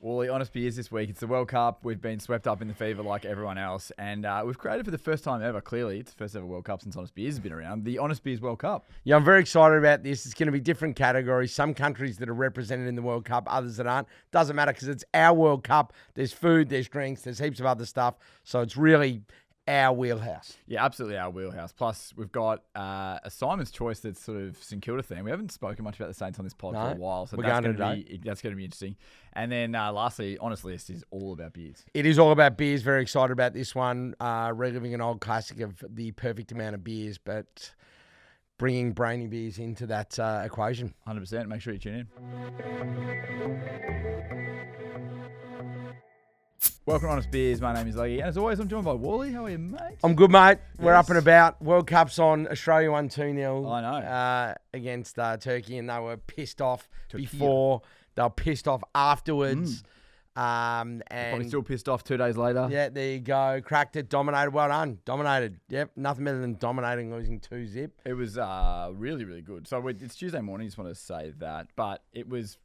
Wally, Honest Beers this week. It's the World Cup. We've been swept up in the fever like everyone else. And we've created for the first time ever, clearly, it's the first ever World Cup since Honest Beers has been around, the Honest Beers World Cup. Yeah, I'm very excited about this. It's going to be different categories. Some countries that are represented in the World Cup, others that aren't. Doesn't matter because it's our World Cup. There's food, there's drinks, there's heaps of other stuff. So it's really our wheelhouse. Yeah, absolutely our wheelhouse. Plus, we've got a Simon's Choice that's sort of St Kilda theme. We haven't spoken much about the Saints on this pod for a while, so that's going to be interesting. And then lastly, Honestly, this is all about beers. It is all about beers. Very excited about this one. Reliving an old classic of the perfect amount of beers, but bringing Breheny beers into that equation. 100%. Make sure you tune in. Welcome to Honest Beers. My name is Leggy. And as always, I'm joined by Wally. How are you, mate? I'm good, mate. We're up and about. World Cup's on. Australia won 2-0 I know. Against Turkey, and they were pissed off before. They were pissed off afterwards. And Probably still pissed off 2 days later. Yeah, there you go. Cracked it, dominated. Well done. Dominated. Yep, nothing better than dominating, losing 2-0. It was really, really good. So it's Tuesday morning. Just want to say that. But it was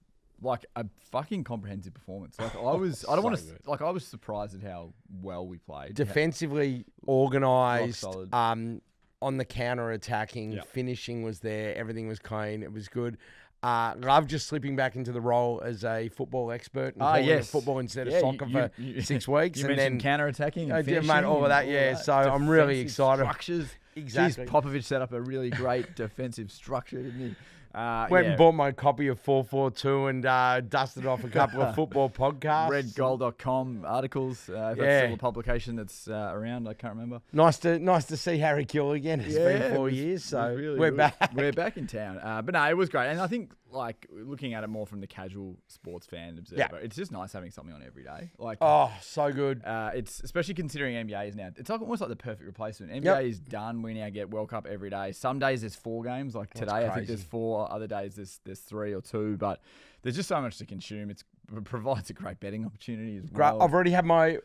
like a fucking comprehensive performance. Like I was surprised at how well we played. Defensively organised, Rock solid. on the counter attacking, finishing was there, everything was clean, it was good. Love just slipping back into the role as a football expert and calling it football instead of soccer for 6 weeks. You and mentioned then counter attacking and finishing. Mate, all of that, yeah. So I'm really excited. Structures. Exactly. Jeez, Popovich set up a really great defensive structure, didn't he? Went and bought my copy of 442 and dusted off a couple of football podcasts. Redgoal.com articles. If that's still a publication that's around, I can't remember. Nice to see Harry Kill again. It's been 4 years, so really we're back. We're back in town. But no, it was great. And I think, like, looking at it more from the casual sports fan observer, it's just nice having something on every day. Like, so good. It's especially considering NBA is now. It's like almost like the perfect replacement. NBA is done. We now get World Cup every day. Some days there's 4 games. Like today, I think there's 4. Other days there's 3 or 2. But there's just so much to consume. It provides a great betting opportunity as well. I've already had my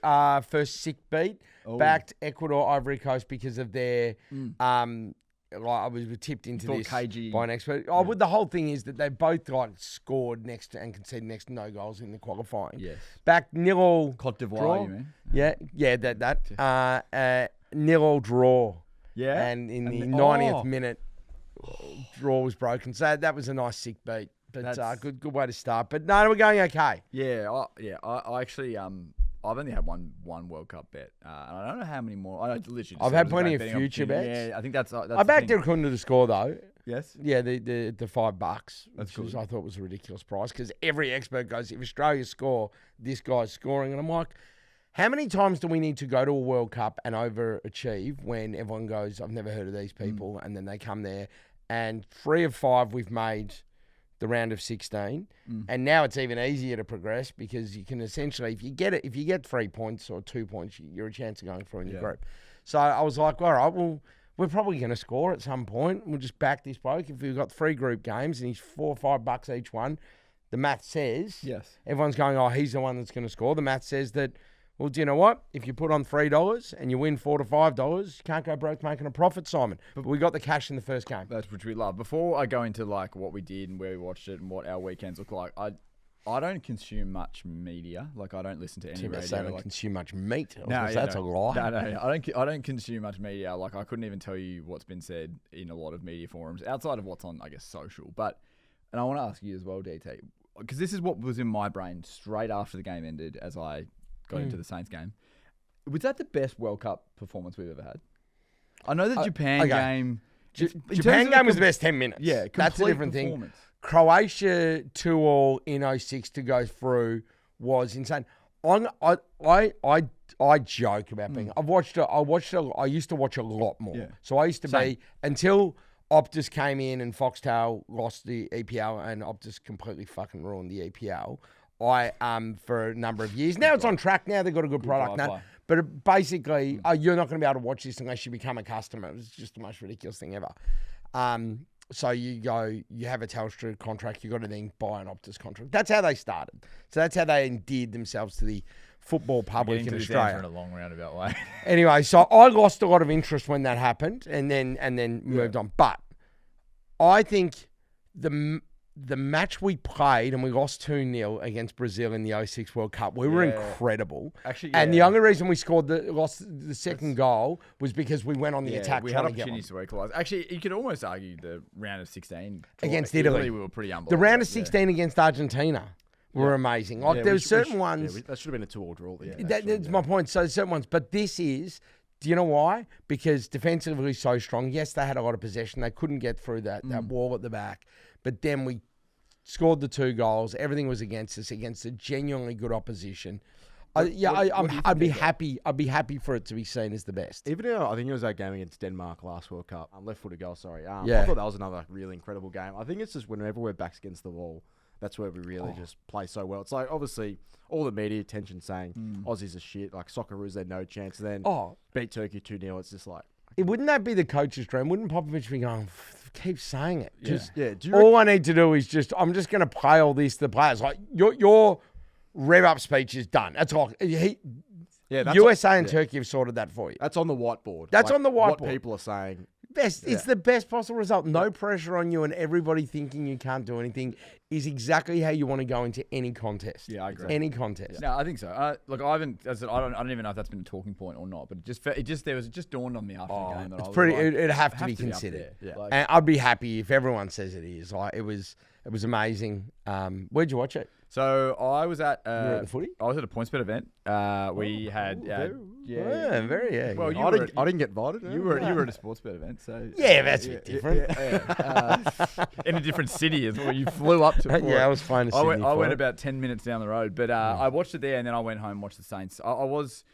first sick beat. Backed Ecuador, Ivory Coast because of their I was tipped into this KG. by an expert. Well, the whole thing is that they both scored next and conceded next to no goals in the qualifying. Yes. Back 0-0 Côte d'Ivoire, draw. you mean? Yeah, that. 0-0 draw. Yeah. And in the 90th minute, draw was broken. So that was a nice sick beat. But good way to start. But no, we're going okay. Yeah. I actually I've only had one World Cup bet, and I don't know how many more. I've had plenty of future bets. Yeah, I think that's I backed it according to the score though. Yes. Yeah, the $5, That's which good. I thought was a ridiculous price because every expert goes, if Australia score, this guy's scoring, and I'm like, how many times do we need to go to a World Cup and overachieve when everyone goes, I've never heard of these people, and then they come there, and 3 of 5 we've made the round of 16, and now it's even easier to progress because you can essentially, if you get 3 points or 2 points, you're a chance of going through in your group. So I was like, all right, well, we're probably going to score at some point. We'll just back this bloke. If we've got 3 group games and he's $4 or $5 each one, the math says, everyone's going, oh, he's the one that's going to score. The math says that, well, do you know what? If you put on $3 and you win $4 to $5, you can't go broke making a profit, Simon. But we got the cash in the first game. That's which we love. Before I go into like what we did and where we watched it and what our weekends look like, I don't consume much media. Like I don't listen to any radio. I don't consume much meat. That's a lie. No, I don't consume much media. Like I couldn't even tell you what's been said in a lot of media forums outside of what's on, I guess, social. And I want to ask you as well, DT, because this is what was in my brain straight after the game ended as I got into the Saints game. Was that the best World Cup performance we've ever had? I know the Japan game. Japan game was the best 10 minutes. Yeah, that's a different thing. Croatia 2-2 in 06 to go through was insane. I joke about being. I used to watch a lot more. Yeah. So I used to be until Optus came in and Foxtel lost the EPL and Optus completely fucking ruined the EPL. For a number of years. Now it's on track. Now they've got a good product now. But basically, you're not going to be able to watch this unless you become a customer. It's just the most ridiculous thing ever. So you have a Telstra contract, you got to then buy an Optus contract. That's how they started. So that's how they endeared themselves to the football public in Australia. In a long roundabout way. Anyway, so I lost a lot of interest when that happened, and then moved on. But I think the the match we played and we lost 2-0 against Brazil in the '06 World Cup, we were incredible. Actually, and the only reason we lost the second goal was because we went on the attack. We had opportunities to equalise. Actually, you could almost argue the round of 16 against Italy. We were pretty unbelievable. The round of 16 against Argentina were amazing. Like there were certain ones. That should have been a 2-2 draw. That's my point. So certain ones, but this is. Do you know why? Because defensively so strong. Yes, they had a lot of possession. They couldn't get through that wall at the back. But then we scored the 2 goals. Everything was against us, against a genuinely good opposition. I'd be happy. I'd be happy for it to be seen as the best. Even though I think it was that game against Denmark last World Cup, left-footed goal. Sorry. I thought that was another really incredible game. I think it's just whenever we're backs against the wall, that's where we really just play so well. It's like obviously all the media attention saying Aussies are shit, like Socceroos, they're no chance. And then beat Turkey 2-0. It's just like. Wouldn't that be the coach's dream? Wouldn't Popovich be going, keep saying it? Just, all I need to do is I'm just going to play all this to the players. Like your rev up speech is done. That's all. USA and Turkey have sorted that for you. That's on the whiteboard. That's on the whiteboard. What people are saying. It's the best possible result. No pressure on you, and everybody thinking you can't do anything is exactly how you want to go into any contest. Yeah, I agree. Any contest. No, I think so. Look, I haven't. As I said, I don't even know if that's been a talking point or not. But it just dawned on me after the game that it's I was pretty. like, it'd have to be considered. Like, and I'd be happy if everyone says it is. Like it was amazing. Where'd you watch it? So I was at you were at the footy. I was at a PointsBet event. We had very. Well, I didn't get invited. You were at a sports bet event, so that's a bit different. In a different city as well. You flew up to. I was flying to Sydney. I went about 10 minutes down the road, but I watched it there, and then I went home and watched the Saints. I was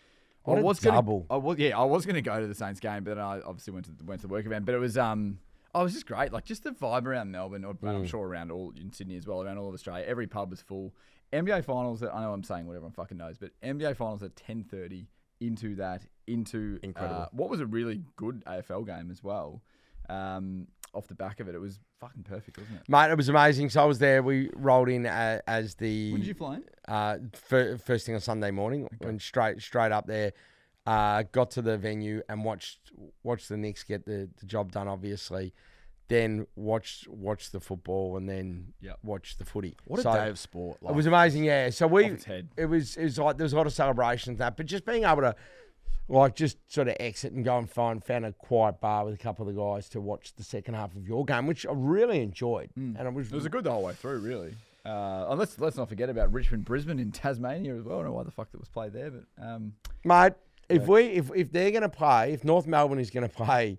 going to go to the Saints game, but then I obviously went to the work event. But it was was just great. Like just the vibe around Melbourne, or I'm sure around all in Sydney as well, around all of Australia. Every pub was full. NBA finals. I know I'm saying what everyone fucking knows, but NBA finals at 10:30 into incredible. What was a really good AFL game as well. Off the back of it, it was fucking perfect, wasn't it? Mate, it was amazing. So I was there. We rolled in as the. When did you fly in? First thing on Sunday morning. Okay. Went straight up there. Got to the venue and watched the Knicks get the job done, obviously. Then watched the football and then watched the footy. What a day of sport! It was amazing, yeah. So it was like there was a lot of celebrations and that, but just being able to like just sort of exit and go and found a quiet bar with a couple of the guys to watch the second half of your game, which I really enjoyed. And it was good the whole way through, really. Let's not forget about Richmond, Brisbane in Tasmania as well. I don't know why the fuck that was played there, but mate, if they're going to play, if North Melbourne is going to play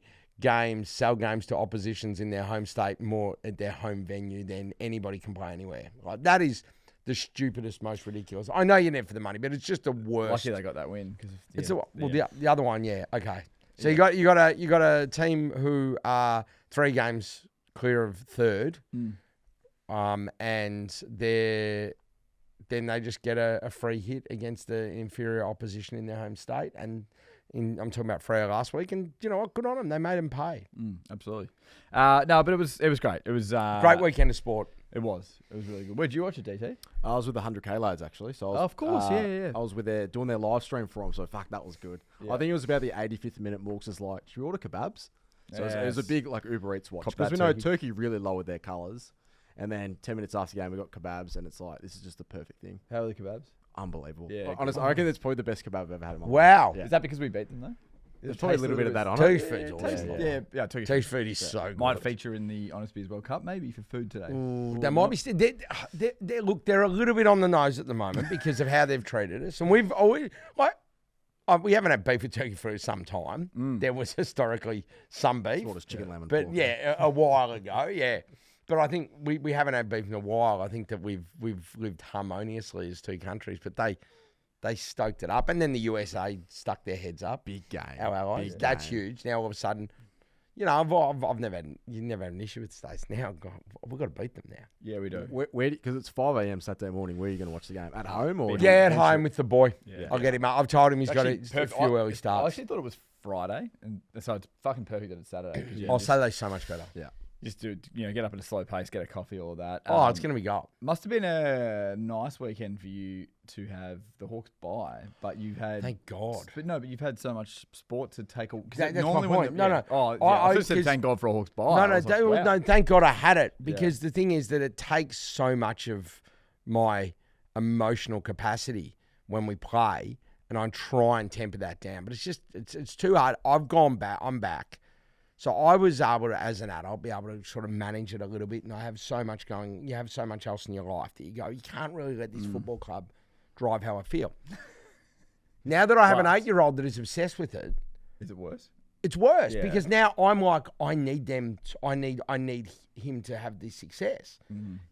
sell games to oppositions in their home state more at their home venue, then anybody can play anywhere. Like that is the stupidest, most ridiculous. I know you're there for the money, but it's just the worst. Lucky they got that win because the other one, okay. So you got a team who are 3 games clear of third, and then they just get a free hit against the inferior opposition in their home state. And I'm talking about Freo last week, and you know what? Good on them. They made them pay. Absolutely. No, but it was great. It was great weekend of sport. It was really good. Where'd you watch it, DT? I was with the 100K lads actually. So I was, of course, yeah. I was doing their live stream for them. So fuck, that was good. Yeah. I think it was about the 85th minute. Morgs was like, "Should we order kebabs?" So it was a big like Uber Eats watch because we know Turkey really lowered their colours. And then 10 minutes after the game, we got kebabs, and it's like, this is just the perfect thing. How are the kebabs? Unbelievable. Yeah, honestly, I reckon it's probably the best kebab I've ever had in my life. Wow. Yeah. Is that because we beat them, though? There's probably a little bit of that on Turkish food's awesome. Yeah, Turkish food is so good. Might feature in the Honest Beers World Cup, maybe, for food today. They might be still. Look, they're a little bit on the nose at the moment because of how they've treated us. And we've always, we haven't had beef with turkey for some time. There was historically some beef. Chicken, lamb, and but pork. Yeah, a while ago, yeah. But I think we haven't had beef in a while. I think that we've lived harmoniously as 2 countries, but they stoked it up, and then the USA stuck their heads up. Big game. Our allies. Big That's game. huge. Now all of a sudden, you know, I've never had an issue with the States. Now we've got to beat them now. Yeah, we do. Where because it's 5 a.m. Saturday morning. Where are you going to watch the game? At home or? Yeah, at home with the boy. Yeah. I'll get him up. I've told him he's got a few early starts. I actually thought it was Friday, and so it's fucking perfect that it's Saturday. Saturday so much better. Yeah. Just to get up at a slow pace, get a coffee, all of that. It's going to be gold. Must have been a nice weekend for you to have the Hawks bye, but you've had. Thank God. But you've had so much sport to take. That's my point. No. I just said thank God for a Hawks bye. No, thank God I had it, because the thing is that it takes so much of my emotional capacity when we play, and I try and temper that down. But it's just it's too hard. I've gone back. I'm back. So I was able to, as an adult, be able to sort of manage it a little bit. And I have so much going. You have so much else in your life that you can't really let this football club drive how I feel. Now that I have an 8-year-old that is obsessed with it. Is it worse? It's worse because now I'm like, I need them. I need him to have this success.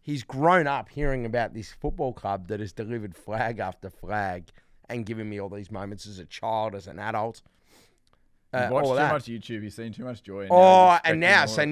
He's grown up hearing about this football club that has delivered flag after flag and given me all these moments as a child, as an adult. You've watched too much YouTube. You've seen too much joy. Now it's a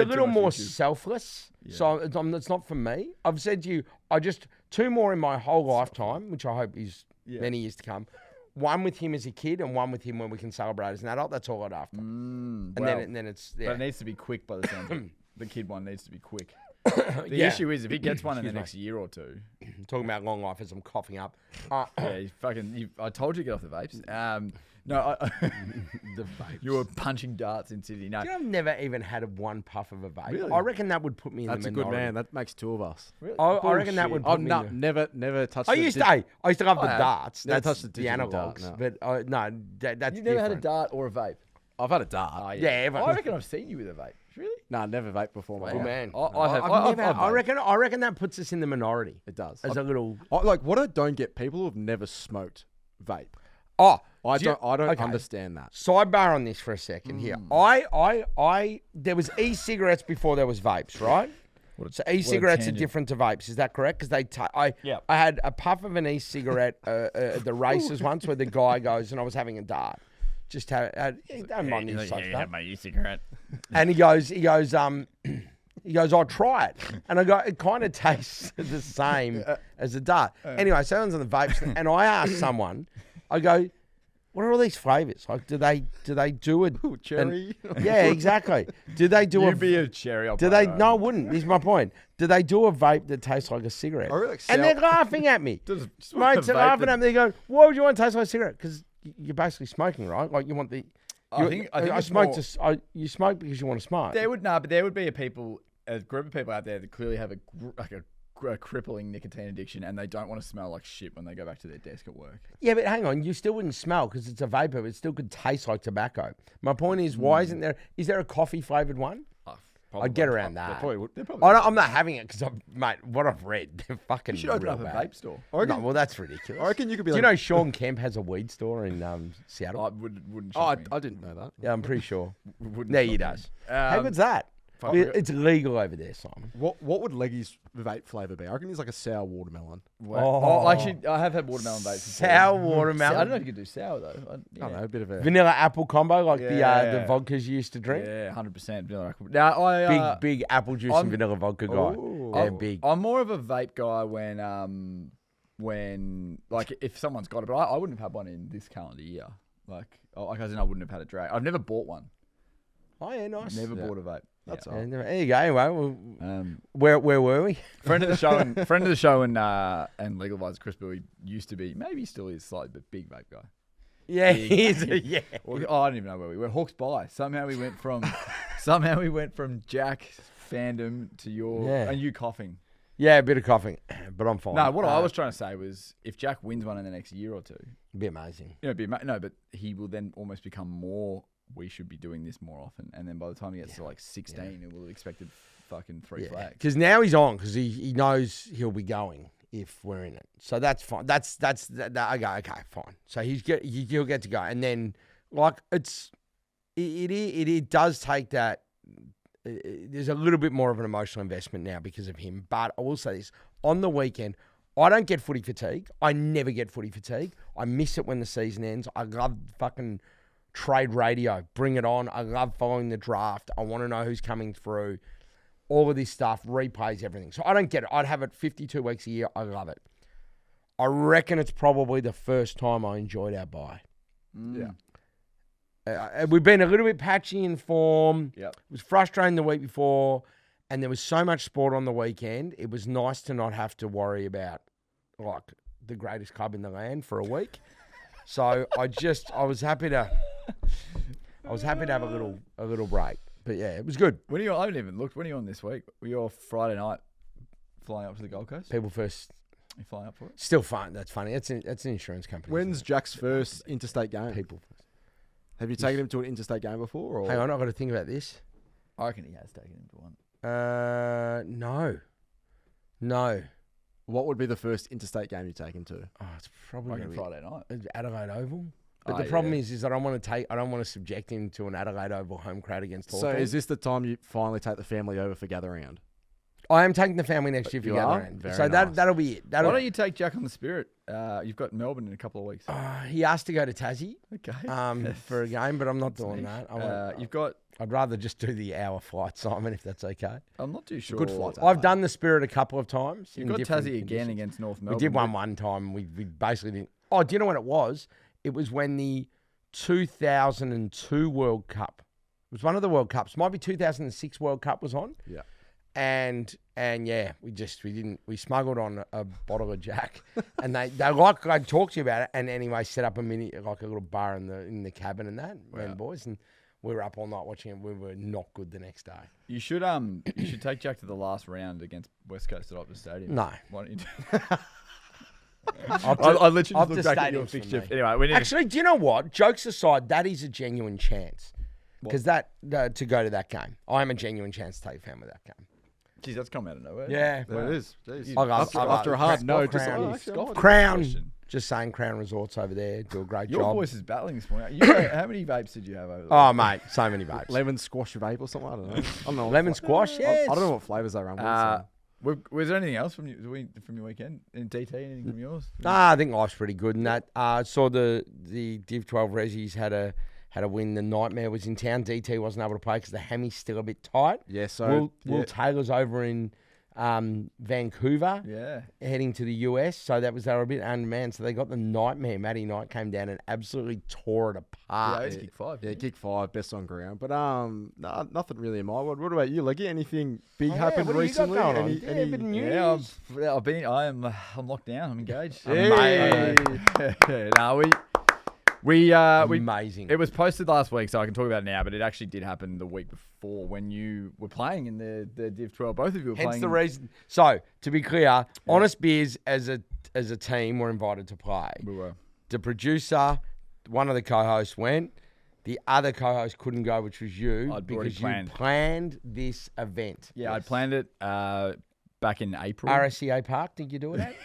little more selfless. Yeah. So it's not for me. I've said to you, I just 2 more in my whole lifetime, which I hope is many years to come. One with him as a kid, and one with him when we can celebrate as an adult. That's all I'd after. Then it's But it needs to be quick by the sounds of it. The kid one needs to be quick. The issue is if he gets one in the next year or two. Talking about long life as I'm coughing up. I told you to get off the vapes. The vapes. You were punching darts in Sydney. No, I've never even had one puff of a vape. Really? I reckon that would put me in the minority. That's a good man. That makes 2 of us. Really? I reckon that would put me in the... Never touched I used to love the darts. Never That's touched the analogs. dart, no. But that's You've never had a different. dart or a vape? I've had a dart. Yeah, I reckon I've seen you with a vape. Really? Nah, never vaped before. Good man. I reckon that puts us in the minority. It does. As a little... what I don't get, people who've never smoked vape. Oh, I don't understand that. Sidebar on this for a second here. There was e-cigarettes before there was vapes, right? So e-cigarettes are different to vapes. Is that correct? Because I had a puff of an e-cigarette at the races once where the guy goes, and I was having a dart. Just don't mind this stuff. Have my e-cigarette. And he goes, I'll try it. And I go, it kind of tastes the same as a dart. Anyway, so everyone's on the vapes, and I asked someone, I go, what are all these flavors? Like, do they do it? Ooh, cherry. Yeah, exactly. Do they do You'd be a cherry. Do they? No, I wouldn't. This is my point. Do they do a vape that tastes like a cigarette? And they're laughing at me. Mates are laughing at me. They go, why would you want to taste like a cigarette? Because you're basically smoking, right? Like you want the. You smoke because you want to smoke. There would be a group of people out there that clearly have a crippling nicotine addiction, and they don't want to smell like shit when they go back to their desk at work. Yeah, but hang on, you still wouldn't smell because it's a vapor. But it still could taste like tobacco. My point is, why isn't there? Is there a coffee flavored one? I'd get around that. I'm not having it because, mate, what I've read, they're fucking. You should open up a vape store. No, well, that's ridiculous. I reckon you could be. Do you know Sean Kemp has a weed store in Seattle? I didn't know that. Yeah, I'm pretty sure. Yeah, he does. How good's that? It's legal over there, Simon. What would Leggy's vape flavour be? I reckon it's like a sour watermelon. Actually, I have had watermelon vapes. Sour watermelon? I don't know if you could do sour, though. I don't know, a bit of a... Vanilla apple combo like the vodkas you used to drink? Yeah, 100% vanilla apple. Now, big apple juice and vanilla vodka guy. Yeah, big. I'm more of a vape guy when like, if someone's got it, but I wouldn't have had one in this calendar year. Like as in I wouldn't have had a drag. I've never bought one. Oh, yeah, nice. Never bought a vape. That's all. There you go. Anyway, where were we? Friend of the show and Legal Advisor Chris Bowie used to be, maybe he still is slightly, but big vape guy. Yeah, he is. Yeah. I don't even know where we were. Hawks by. Somehow we went from Jack's fandom to your and you coughing. Yeah, a bit of coughing, but I'm fine. No, what I was trying to say was, if Jack wins one in the next year or two, it'd be amazing. But he will then almost become more. We should be doing this more often, and then by the time he gets to like 16, it will have expected fucking 3 flags. Because now he's on because he knows he'll be going if we're in it. So that's fine. That's I go, okay, fine. So he'll get to go, and then like it does take that. There's a little bit more of an emotional investment now because of him. But I will say this: on the weekend, I don't get footy fatigue. I never get footy fatigue. I miss it when the season ends. I love fucking trade radio. Bring it on. I love following the draft. I want to know who's coming through. All of this stuff, replays, everything. So I don't get it. I'd have it 52 weeks a year. I love it. I reckon it's probably the first time I enjoyed our bye. Yeah. we've been a little bit patchy in form. Yep. It was frustrating the week before, and there was so much sport on the weekend. It was nice to not have to worry about like the greatest club in the land for a week. So I was happy to have a little break. But yeah, it was good. When are you? I haven't even looked. When are you on this week? Were you off Friday night, flying up to the Gold Coast? People first. You flying up for it? Still fun. That's funny. That's an insurance company. When's Jack's first interstate game? People first. Have you taken him to an interstate game before? Or? Hang on, I've got to think about this. I reckon he has taken him to one. No. What would be the first interstate game you take him to? Oh, it's probably I reckon Friday night. Adelaide Oval. But the problem is I don't want to subject him to an Adelaide Oval home crowd against Hawthorn. So is this the time you finally take the family over for gather round? I am taking the family next year for You gather are? round. Very So nice. that'll be it. Why don't you take Jack on the Spirit? You've got Melbourne in a couple of weeks. He asked to go to Tassie Okay. for a game, but I'm not doing that. You've got. I'd rather just do the hour flight, Simon, if that's okay. I'm not too sure. Good flight. I've done the Spirit a couple of times. You've got Tassie again against North Melbourne. We did one time. We basically didn't. Oh, do you know when it was? It was when the 2002 World Cup. It was one of the World Cups. Might be 2006 World Cup was on. Yeah. And yeah, we smuggled on a bottle of Jack, and they like I'd talk to you about it, and anyway set up a little bar in the cabin and that, Wow. boys, and we were up all night watching it. We were not good the next day. You should take Jack to the last round against West Coast at Optus Stadium. No, Why don't you do I literally just Optus looked back at your Stadium's for fixture. me. Anyway, we need Actually, do you know what? Jokes aside, that is a genuine chance because to go to that game, I am a genuine chance to take family to that game. Jeez, that's come out of nowhere. Yeah, There it is. Jeez. After a hard no, just Crown. like, actually, I might- Crown. Question. Just saying, Crown Resorts over there do a great Your job. voice is battling this morning. How many vapes did you have over there? Oh, mate, so many vapes. lemon squash vape or something. I don't know. I don't know. Lemon squash, I yes. don't know what flavors they run with. So. Was there anything else from your weekend? In DT, anything from yours? Nah, I think life's pretty good. And that saw the Div 12 Resis had a win. The Nightmare was in town. DT wasn't able to play because the hammy's still a bit tight. Yeah, so Will Taylor's over in Vancouver, Yeah. heading to the US. So they were a bit undermanned. So they got the Nightmare. Matty Knight came down and absolutely tore it apart. Yeah, it's kick 5. Yeah, kick 5, best on ground. But nah, nothing really in my world. What about you, Leggy? Anything big happened what have you got recently? going on? Any, Yeah, any, a bit of news. Yeah, I'm locked down. I'm engaged. Hey. We Amazing. It was posted last week, so I can talk about it now. But it actually did happen the week before when you were playing in the Div 12. Both of you were Hence playing. the reason. So to be clear, Honest Beers as a team were invited to play. We were. The producer, one of the co-hosts went. The other co-host couldn't go, which was you, I'd already because planned. you planned this event. Yeah, I planned it back in April. RSCA Park, did you do it at?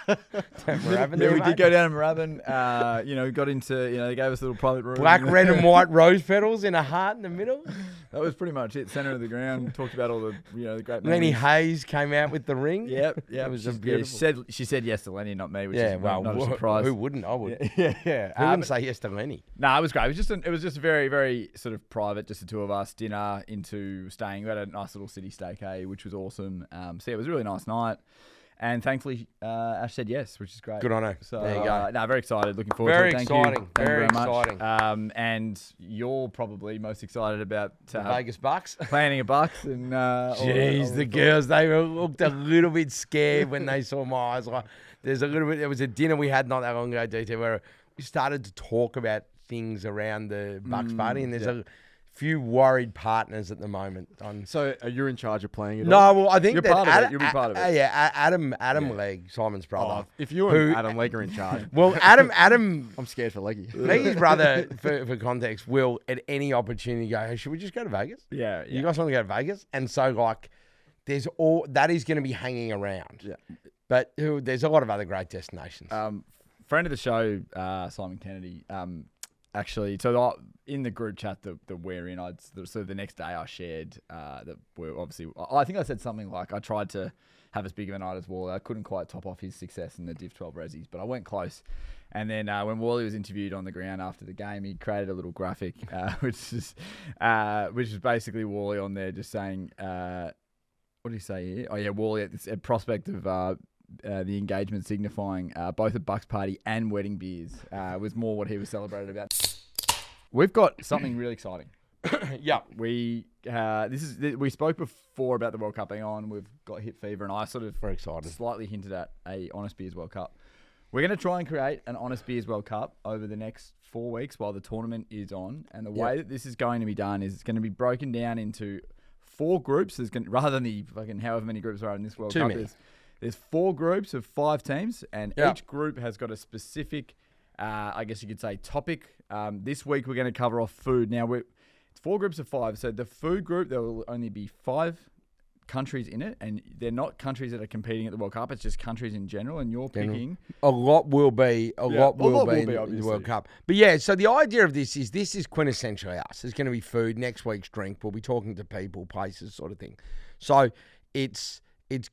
Moorabbin Yeah, there, we mate? did go down to Moorabbin. Got into, they gave us a little private room. Black, red and white rose petals in a heart in the middle. That was pretty much it. Center of the ground. Talked about all the, the great Lenny memories. Hayes came out with the ring. Yep. It was a She beautiful. she said yes to Lenny, not me, which Yeah, is well, not a surprise. who wouldn't? I would. Yeah. Who wouldn't say yes to Lenny? No, it was great. It was just very, very sort of private, just the two of us. Dinner into staying. We had a nice little city staycay, which was awesome. So yeah, it was a really nice night. And thankfully, Ash said yes, which is great. Good on her. So There you go. very excited. Looking forward Very to it. Thank exciting. you. Thank you Very very much. exciting. And you're probably most excited about Vegas Bucks. planning a bucks and. Jeez, the girls, they looked a little bit scared when they saw my eyes. Like, there was a dinner we had not that long ago, DT, where we started to talk about things around the Bucks party, and there's a few worried partners at the moment. So you're in charge of playing it? No, well, I think You're that part of it. You'll be part of it. Yeah, Adam Legg, Simon's brother. If you and Adam Legg are in charge, Well, Adam, I'm scared for Leggy. Leggy's brother, for context, will at any opportunity go, hey, should we just go to Vegas? Yeah. You guys want to go to Vegas? And so, like, that is going to be hanging around. Yeah. But there's a lot of other great destinations. Friend of the show, Simon Kennedy. Actually, so in the group chat that we're in, so the next day I shared that we're obviously. I think I said something like I tried to have as big of a night as Walley. I couldn't quite top off his success in the Div 12 Resis, but I went close. And then when Walley was interviewed on the ground after the game, he created a little graphic, which is basically Walley on there just saying, what did he say here? Oh yeah, Walley at prospect of the engagement signifying both a Bucks party and wedding beers was more what he was celebrated about. We've got something really exciting. Yeah. We spoke before about the World Cup being on. We've got hit fever, and I sort of Very excited. slightly hinted at a Honest Beers World Cup. We're going to try and create an Honest Beers World Cup over the next 4 weeks while the tournament is on. And the way that this is going to be done is it's going to be broken down into 4 groups. Rather than the fucking however many groups there are in this World Cup. There's 4 groups of 5 teams, and each group has got a specific, I guess you could say, topic. This week we're going to cover off food. Now it's 4 groups of 5. So the food group, there will only be 5 countries in it, and they're not countries that are competing at the World Cup. It's just countries in general, and you're picking. A lot will be in the World Cup. But yeah, so the idea of this is quintessentially us. There's going to be food. Next week's drink. We'll be talking to people, places, sort of thing. So it's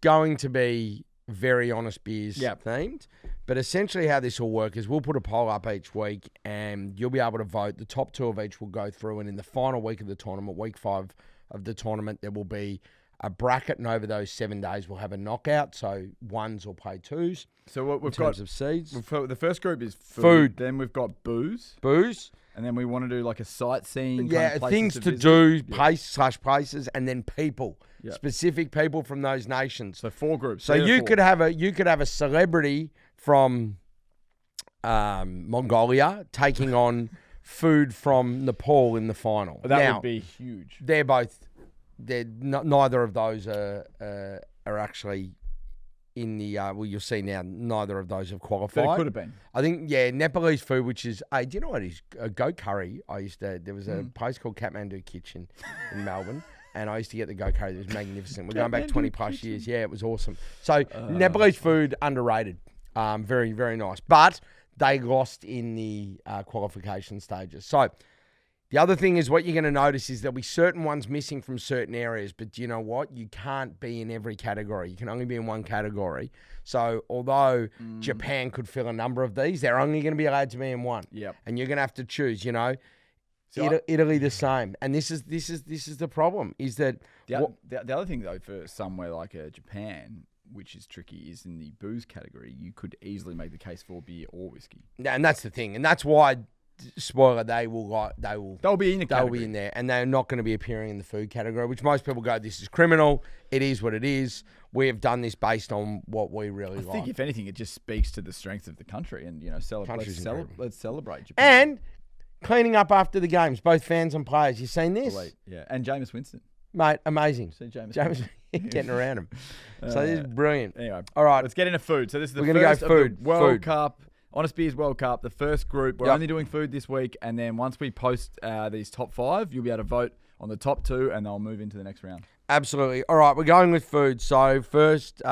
going to be very Honest Beers themed. But essentially how this will work is we'll put a poll up each week, and you'll be able to vote. The top 2 of each will go through, and in the final week of the tournament, week 5 of the tournament, there will be a bracket, and over those 7 days we'll have a knockout. So 1s will play 2s. So what we've in terms of seeds. The first group is food. Then we've got booze. And then we want to do like a sightseeing. Yeah, things to do, places, and then people. Specific people from those nations. So 4 groups. So you could have a celebrity from Mongolia taking on food from Nepal in the final. That would be huge. Neither of those are actually in the you'll see now, neither of those have qualified. But it could have been. I think Nepalese food, which is do you know what is goat curry? There was a place called Kathmandu Kitchen in Melbourne. And I used to get the goat curry. It was magnificent. We're going back 20 plus years. Yeah, it was awesome. So Nepalese food, underrated. Very, very nice. But they lost in the qualification stages. So the other thing is what you're going to notice is there'll be certain ones missing from certain areas. But do you know what? You can't be in every category. You can only be in one category. So although Japan could fill a number of these, they're only going to be allowed to be in one. Yep. And you're going to have to choose, Italy the same, and this is the problem. Is that the other thing though for somewhere like Japan, which is tricky, is in the booze category. You could easily make the case for beer or whiskey. And that's the thing, and that's why. Spoiler: they'll be in the category. They'll be in there, and they're not going to be appearing in the food category. Which most people go, "This is criminal." It is what it is. We have done this based on what we really like. I think if anything, it just speaks to the strength of the country, and let's celebrate Japan. And cleaning up after the games, both fans and players. You seen this? Yeah, and Jameis Winston. Mate, amazing. See Jameis getting around him. So this is brilliant. Anyway, all right. Let's get into food. So this is the We're first go food. Of the World Cup, Honest Beers World Cup, the first group. We're only doing food this week, and then once we post these top 5, you'll be able to vote on the top 2, and they'll move into the next round. Absolutely. All right, we're going with food. So first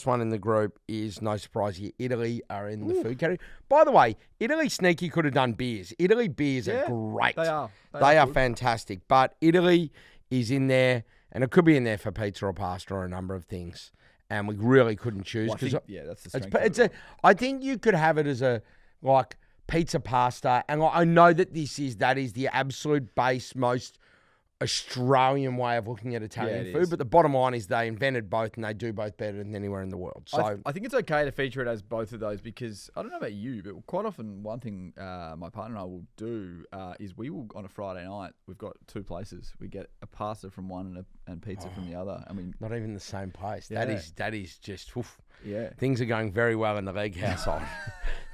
one in the group is, no surprise here, Italy are in the food category. By the way, Italy sneaky could have done beers. Italy beers are great. They are. They are fantastic. But Italy is in there, and it could be in there for pizza or pasta or a number of things. And we really couldn't choose. That's the strength. I think you could have it as a, pizza pasta. And I know that that is the absolute base, most Australian way of looking at Italian food, but the bottom line is they invented both, and they do both better than anywhere in the world. So I think it's okay to feature it as both of those, because I don't know about you, but quite often one thing my partner and I will do is we will, on a Friday night, we've got 2 places. We get a pasta from one and pizza from the other. I mean, not even the same place. Yeah. That is just oof. Yeah. Things are going very well in the Leg household.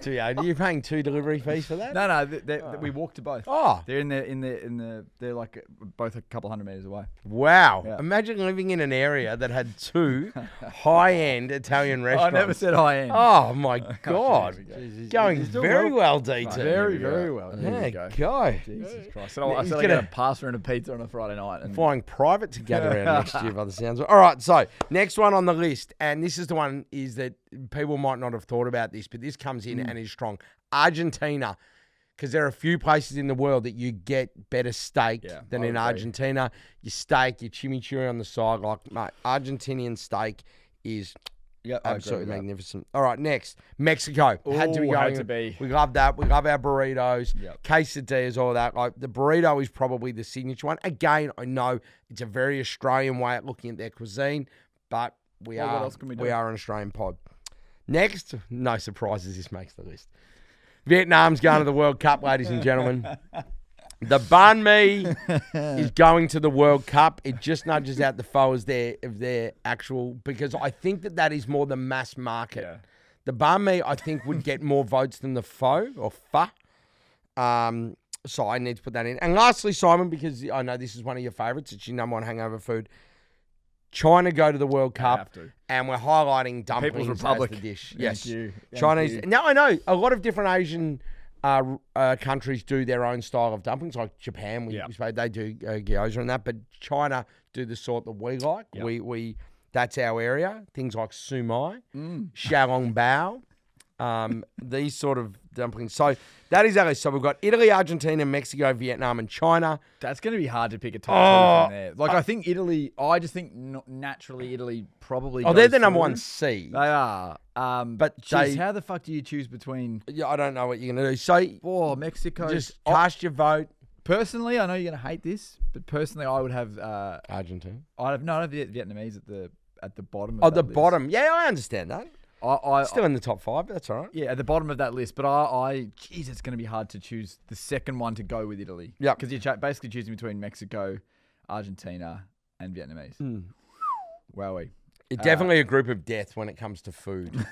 Are you paying 2 delivery fees for that? No. We walk to both. Oh, they're in the. They're like both a couple hundred meters away. Wow! Yeah. Imagine living in an area that had 2 high-end Italian restaurants. I never said high-end. Oh my God! Going very well, DT. Very, very well. There you go. Jesus Christ! So I said I get a pasta and a pizza on a Friday night. And flying private to gather around next year, by the sounds of it. All right, so next one on the list, and this is the one is that people might not have thought about this, but this comes in and is strong. Argentina, because there are a few places in the world that you get better steak than in Argentina. Your steak, your chimichurri on the side, mate, Argentinian steak is absolutely magnificent. All right, next, Mexico. Had to be. We love that. We love our burritos, quesadillas, all that. The burrito is probably the signature one. Again, I know it's a very Australian way of looking at their cuisine, but we are an Australian pod. Next, no surprises, this makes the list. Vietnam's going to the World Cup, ladies and gentlemen. The banh mi is going to the World Cup. It just nudges out the pho of their actual, because I think that is more the mass market. Yeah. The banh mi, I think, would get more votes than the pho or pho. So I need to put that in. And lastly, Simon, because I know this is one of your favourites, it's your number one hangover food. China go to the World Cup, and we're highlighting dumplings People's Republic as the dish. Thank Yes, you. Chinese. Now I know a lot of different Asian countries do their own style of dumplings, like Japan. We suppose they do gyoza and that, but China do the sort that we like. Yep. We that's our area. Things like sumai, xiaolongbao, these sort of dumplings. So that is Italy. So we've got Italy, Argentina, Mexico, Vietnam, and China. That's going to be hard to pick a top 2 from there. Like, I think Italy, I just think naturally Italy probably They're goes the number through. one seed. They are. But geez, how the fuck do you choose between... Yeah, I don't know what you're going to do. So Mexico... just cast your vote. Personally, I know you're going to hate this, but personally, I would have... Argentina. I'd have Vietnamese at the bottom of Oh, that the list. bottom. Yeah, I understand that. I Still in the top 5, but that's all right. Yeah, at the bottom of that list. But geez, it's going to be hard to choose the second one to go with Italy. Yeah. Because you're basically choosing between Mexico, Argentina, and Vietnamese. Wowee. It's definitely a group of death when it comes to food.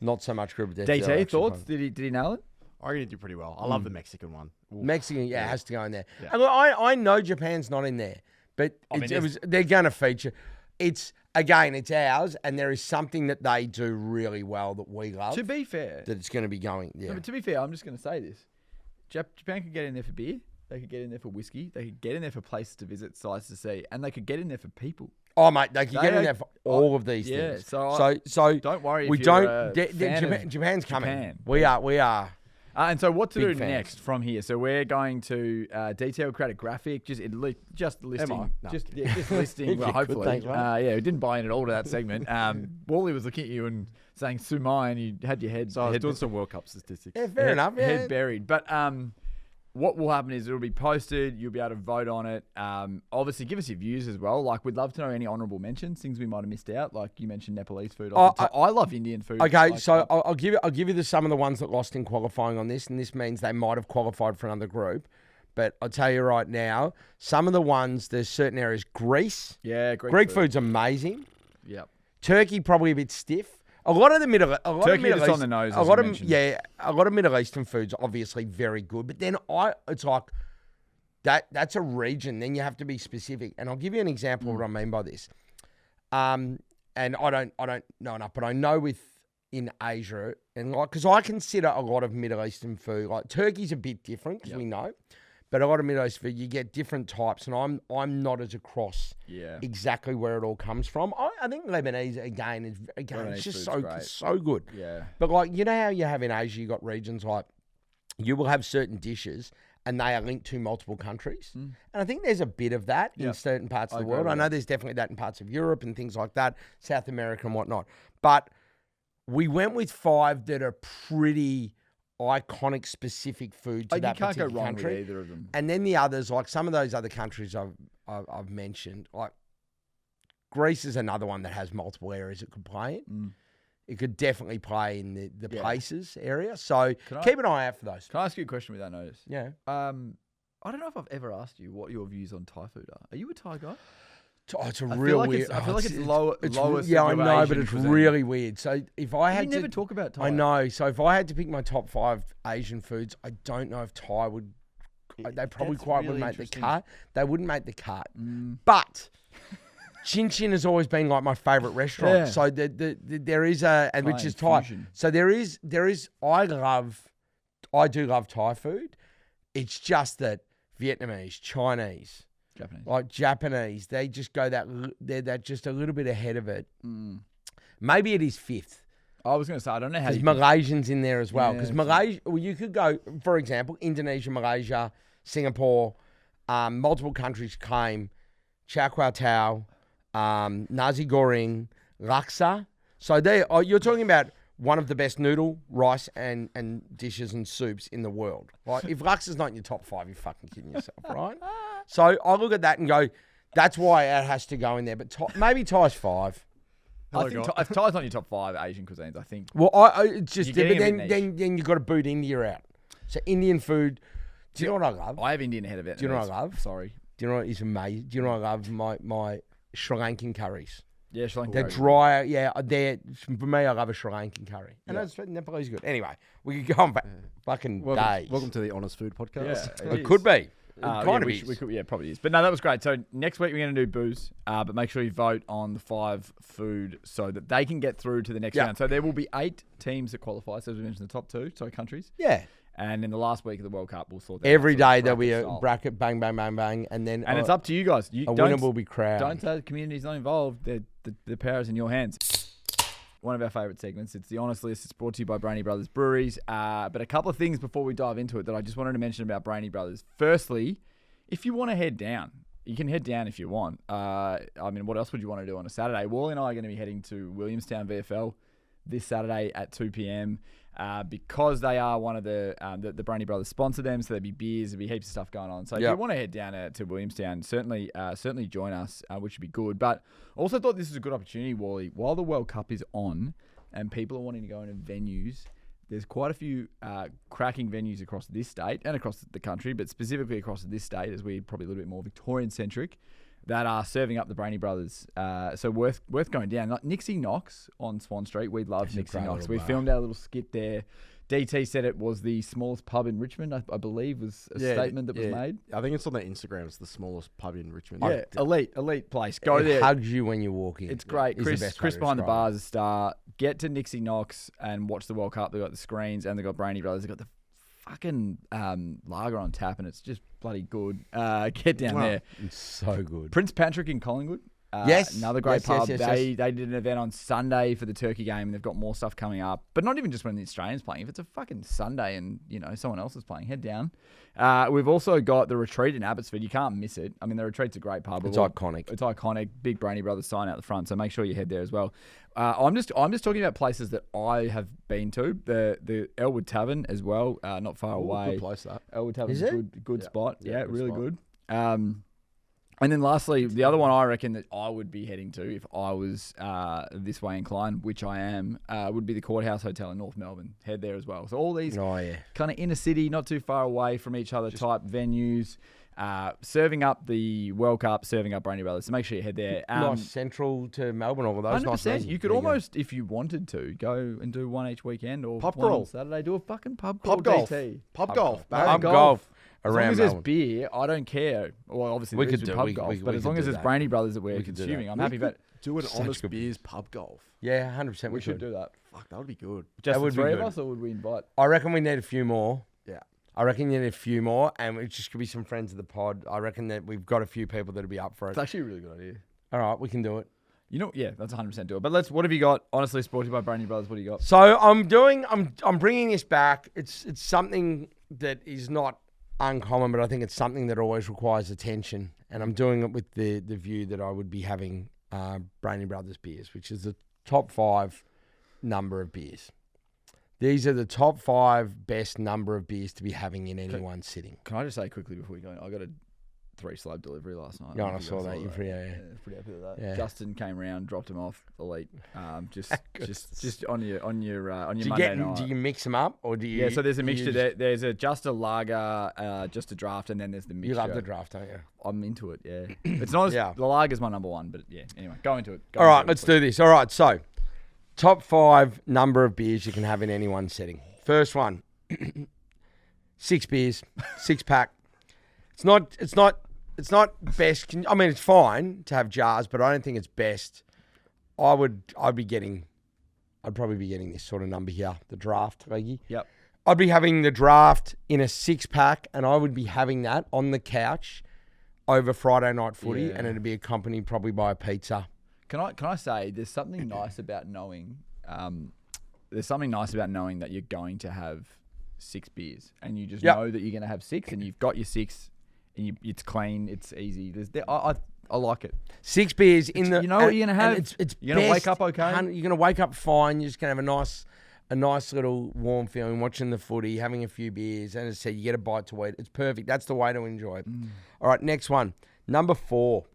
Not so much group of death. DT, thoughts? Did he nail it? I reckon he did pretty well. I love the Mexican one. Ooh. Mexican, yeah, has to go in there. Yeah. And look, I know Japan's not in there, but they're going to feature. It's ours, and there is something that they do really well that we love. To be fair, that it's going to be going. Yeah. no, but to be fair, I'm just going to say this: Japan could get in there for beer, they could get in there for whiskey, they could get in there for places to visit, sights to see, and they could get in there for people. Oh mate, they could get in there for all of these things. So don't worry. We if you're don't. a fan of Japan's coming. Japan. We are. And so what to do Big fans. next from here? So we're going to detail, create a graphic, just listing, No, just listing. Well, You could, hopefully, thanks, mate. we didn't buy in at all to that segment. Wally was looking at you and saying "Sumai," and you had your head. So I was doing some World Cup statistics. Yeah, fair enough. Yeah. Head buried, but what will happen is it'll be posted. You'll be able to vote on it. Obviously, give us your views as well. Like, we'd love to know any honourable mentions, things we might have missed out. Like you mentioned, Nepalese food. I love Indian food. Okay, Like, so I'll give you some of the ones that lost in qualifying on this, and this means they might have qualified for another group. But I'll tell you right now, some of the ones, there's certain areas. Greece. Yeah, Greek food's amazing. Yep. Turkey probably a bit stiff. A lot of the Middle Turkey is on the nose. A lot of Middle Eastern foods obviously very good, but then it's like that's a region. Then you have to be specific, and I'll give you an example of what I mean by this. And I don't know enough, but I know in Asia and because I consider a lot of Middle Eastern food like Turkey's a bit different because we know. But a lot of Middle Eastern food, you get different types, and I'm not as across exactly where it all comes from. I think Lebanese again it's just so good. Yeah. But like you know how you have in Asia, you got regions like you will have certain dishes, and they are linked to multiple countries. And I think there's a bit of that in certain parts of the world. I know there's definitely that in parts of Europe and things like that, South America and whatnot. But we went with 5 that are pretty iconic specific food to that particular country. You can't go wrong with either of them. And then the others, like some of those other countries I've mentioned, like Greece is another one that has multiple areas it could play in. It could definitely play in the places area. So keep an eye out for those. Can I ask you a question without notice? Yeah. I don't know if I've ever asked you what your views on Thai food are. Are you a Thai guy? Oh, it's real weird. I feel like it's lowest. Yeah, I know, Asian but it's cuisine. really weird. So if I had you never talk about Thai. I know. So if I had to pick my top 5 Asian foods, I don't know if Thai would. They probably wouldn't make the cut. They wouldn't make the cut. But Chin Chin has always been like my favourite restaurant. Yeah. So there is which is Thai. Fusion. So there is. I do love Thai food. It's just that Vietnamese, Chinese. Japanese, they just go they're just a little bit ahead of it. Maybe it is 5th. I was going to say, I don't know how. There's Malaysians in there as well. Because Malaysia, you could go, for example, Indonesia, Malaysia, Singapore, multiple countries claim Char Kway Teow, Nasi Goreng, Laksa. So you're talking about one of the best noodle, rice, and dishes and soups in the world. Right? If Laksa's not in your top 5, you're fucking kidding yourself, right? So I look at that and go, that's why it has to go in there. But maybe Thai's 5. I think if Thai's not your top 5 Asian cuisines, I think. Well, it's just, You're but getting a bit then you've got to boot India out. So Indian food. Do you know what I love? I have Indian ahead of it. Do you know what I love? Sorry. Do you know what is amazing? Do you know what I love? My Sri Lankan curries. Yeah, Sri Lankan They're curry. dry. Yeah, for me, I love a Sri Lankan curry. And that's Nepalese good. Anyway, we could go on back fucking days. Welcome to the Honest Food Podcast. It could be. We could, probably is. But no, that was great. So next week we're going to do booze, but make sure you vote on the 5 food so that they can get through to the next round. So there will be 8 teams that qualify. So as we mentioned, the top 2, countries. Yeah. And in the last week of the World Cup, we'll sort that Every out. day there'll be a bracket, bang, bang, bang, bang, and then it's up to you guys. A winner will be crowned. Don't say the community's not involved. The power is in your hands. One of our favourite segments. It's the Honest List. It's brought to you by Breheny Brothers Breweries. But a couple of things before we dive into it that I just wanted to mention about Breheny Brothers. Firstly, if you want to head down, you can head down if you want. I mean, what else would you want to do on a Saturday? Wally and I are going to be heading to Williamstown VFL this Saturday at 2 p.m. Because they are one of the Breheny Brothers sponsor them, so there'll be beers, there'll be heaps of stuff going on. So if you want to head down to Williamstown, certainly join us, which would be good. But also thought this was a good opportunity, Wally. While the World Cup is on and people are wanting to go into venues, there's quite a few cracking venues across this state and across the country, but specifically across this state, as we're probably a little bit more Victorian-centric, that are serving up the Breheny Brothers. So worth going down. Like Nixie Knox on Swan Street. We love Nixie Knox. We filmed our little skit there. DT said it was the smallest pub in Richmond, I believe, was a statement that was made. I think it's on their Instagram. It's the smallest pub in Richmond. Yeah, elite place. Go there. It hugs you when you walk in. It's great. Chris behind the bar is a star. Get to Nixie Knox and watch the World Cup. They've got the screens and they've got Breheny Brothers. They've got the fucking lager on tap and it's just bloody good. Get down there. It's so good. Prince Patrick in Collingwood. Yes. Another great pub. Yes. They did an event on Sunday for the Turkey game and they've got more stuff coming up. But not even just when the Australians playing. If it's a fucking Sunday and, someone else is playing, head down. We've also got the Retreat in Abbotsford. You can't miss it. I mean, the Retreat's a great pub. It's iconic. It's iconic. Big Breheny Brothers sign out the front. So make sure you head there as well. I'm just talking about places that I have been to. The Elwood Tavern as well, not far away. Good place that. Elwood Tavern's a good spot. Yeah, good really spot. good. And then lastly, the other one I reckon that I would be heading to if I was this way inclined, which I am, would be the Courthouse Hotel in North Melbourne. Head there as well. So all these kind of inner city, not too far away from each other type venues, serving up the World Cup, serving up Breheny Brothers. So make sure you head there. Nice central to Melbourne, all of those 100%. nice. You could almost, if you wanted to, go and do one each weekend or pub one crawl on Saturday. Do a fucking pub golf. DT. Pub golf. Pub golf. As long Around as there's Melbourne. beer, I don't care. Well, obviously We there is could do- pub we- golf, we- but we as long could as do it's that. Breheny Brothers that we're could do consuming, that. I'm happy. But Do an Such Honest good Beers pub golf. Yeah, 100%. we should do that. Fuck, that would be good. Just would the be three of good. us, or would we invite? I reckon we need a few more. Yeah. I reckon you need a few more, and it just could be some friends of the pod. I reckon that we've got a few people that'll be up for It's it. actually a really good idea. All right, we can do it. Yeah, that's 100% do it. But what have you got? Honestly, supported by Breheny Brothers. What do you got? So I'm bringing this back. It's something that is not uncommon, but I think it's something that always requires attention. And I'm doing it with the view that I would be having Breheny Brothers beers, which is the top 5 number of beers. These are the top 5 best number of beers to be having in any one sitting. Can I just say quickly before we go? I got a 3-slab delivery last night. Yeah, I saw that. You're pretty, Yeah, pretty happy with that. Yeah. Justin came around, dropped him off. Elite. Just on your Do you Monday night. do you mix them up, or do you? Yeah, so there's a you mixture. just- There's just a lager, just a draft, and then there's the mixture. You love the draft, don't you? I'm into it, yeah. It's not as, Yeah. the lager's my number one, but yeah. Anyway, go into it. All right, let's do this. All right, so top 5 number of beers you can have in any one setting. First one, 6 beers, 6-pack. It's not best. I mean, it's fine to have jars, but I don't think it's best. I'd probably be getting this sort of number here, the draft, Reggie. Yep. I'd be having the draft in a 6-pack, and I would be having that on the couch over Friday night footy, Yeah. and it'd be accompanied probably by a pizza. Can I say there's something nice about knowing that you're going to have 6 beers, and you just know that you're going to have 6, and you've got your 6, and it's clean, it's easy. I like it. 6 beers in the. You know what you're gonna have? It's You're gonna wake best, up okay? You're gonna wake up fine. You're just gonna have a nice little warm feeling watching the footy, having a few beers, and as I said, you get a bite to eat. It's perfect. That's the way to enjoy it. All right, next one. Number 4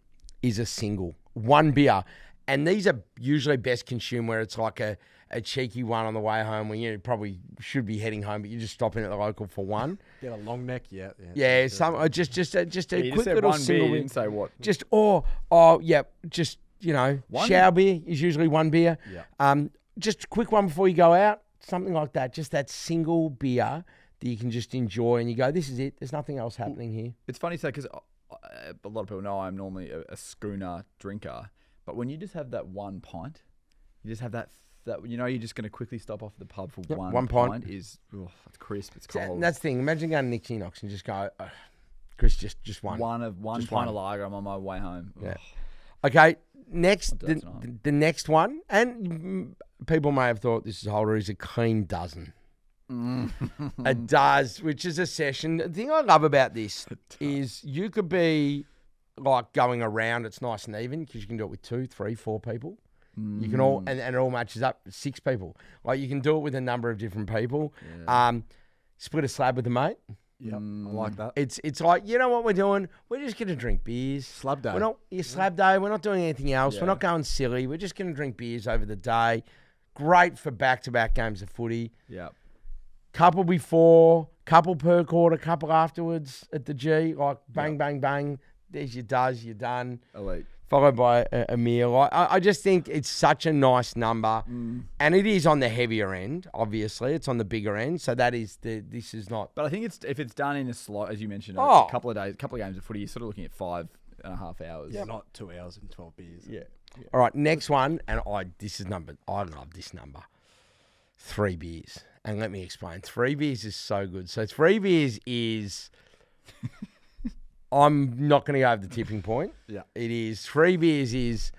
is a single, 1 beer, And these are usually best consumed where it's like a cheeky one on the way home when you probably should be heading home, but you just stop in at the local for one. Get a long neck, yeah. Yeah, just a quick little single. You didn't say what? Just shower beer is usually one beer. Yeah. Just a quick one before you go out, something like that. Just that single beer that you can just enjoy, and you go, this is it. There's nothing else happening here. It's funny to say because a lot of people know I'm normally a schooner drinker, but when you just have that one pint, you just have that you're just going to quickly stop off at the pub for one pint. It's crisp, it's cold. And that's the thing. Imagine going to Nixie Knox and just go, Chris, just one. One pint of lager. I'm on my way home. Yeah. Okay, next, the next one, and people may have thought this is Holder, is a clean dozen. A does, which is a session. The thing I love about this is you could be like going around, it's nice and even because you can do it with 2, 3, 4 people. You can all, and it all matches up, 6 people. Like you can do it with a number of different people. Yeah. Split a slab with a mate. Yeah, I like that. It's like, you know what we're doing? We're just going to drink beers. Slab day. Slab day. We're not doing anything else. Yeah. We're not going silly. We're just going to drink beers over the day. Great for back-to-back games of footy. Yeah. Couple before, couple per quarter, couple afterwards at the G. Like bang, bang, bang. There's your does. You're done. Elite. Followed by a meal. I just think it's such a nice number. And it is on the heavier end, obviously. It's on the bigger end. So this is not. But I think if it's done in a slot, as you mentioned, a couple of days, couple of games of footy, you're sort of looking at 5.5 hours. Yeah, not 2 hours and 12 beers. Yeah. All right, next one. And I love this number. 3 beers. And let me explain. 3 beers is so good. So 3 beers is... I'm not going to go over the tipping point. Yeah. It is 3 beers is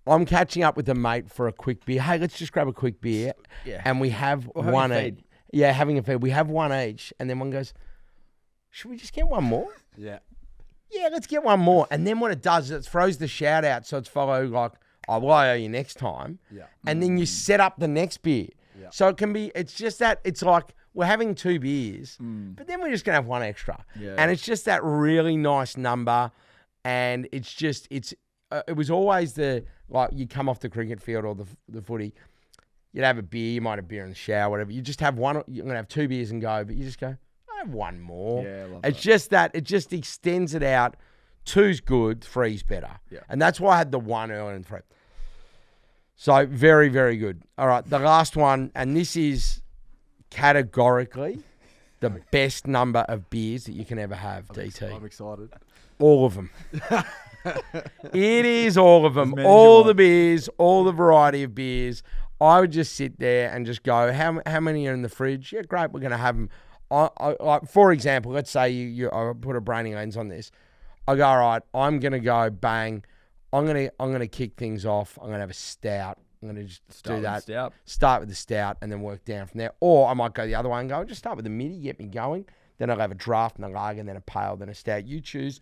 I'm catching up with a mate for a quick beer. Hey, let's just grab a quick beer. Yeah. And we have one each. Yeah, having a feed. We have one each. And then one goes, should we just get one more? Yeah. Yeah, let's get one more. And then what it does is it throws the shout out. So it's followed like, I owe you next time. Yeah. And then you set up the next beer. Yeah. So it can be, it's just that, it's like, we're having 2 beers, but then we're just going to have one extra. Yeah. And it's just that really nice number. And it's just, it was always you come off the cricket field or the footy, you'd have a beer, you might have beer in the shower, whatever. You just have one, you're going to have 2 beers and go, but you just go, I have one more. Yeah, I love it's just that, it just extends it out. 2's good, 3's better. Yeah. And that's why I had the 1 earlier and 3. So very, very good. All right, the last one, and this is categorically the best number of beers that you can ever have, DT. I'm excited. All of them. It is all of them. As many as All you the want. beers, all the variety of beers. I would just sit there and just go, how many are in the fridge? Yeah, great, we're going to have them. Like for example, let's say I put a Breheny lens on this. I go, all right, I'm going to go bang. I'm gonna kick things off. I'm gonna have a stout. I'm gonna just do that. Start with the stout and then work down from there. Or I might go the other way and go, just start with the midi, get me going. Then I'll have a draft and a lager, and then a pale, then a stout. You choose.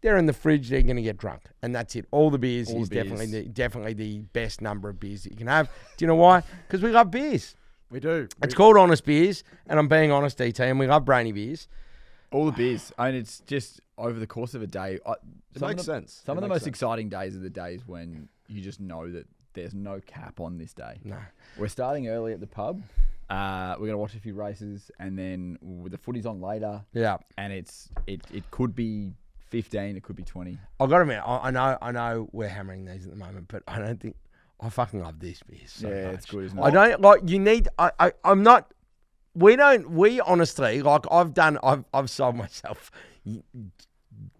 They're in the fridge. They're gonna get drunk, and that's it. All the beers is definitely the best number of beers that you can have. Do you know why? Because we love beers. We do. It's called Honest Beers, and I'm being honest, DT, and we love Breheny beers. All the beers. I mean, it's just over the course of a day. It makes sense. Some of the most exciting days are the days when you just know that there's no cap on this day. No. We're starting early at the pub. We're going to watch a few races, and then the footy's on later. Yeah. And it could be 15, it could be 20. I've got to admit, I know we're hammering these at the moment, but I don't think I fucking love this beer so much. It's good, isn't it? I don't like. You need. I'm not. We don't. We honestly like. I've sold myself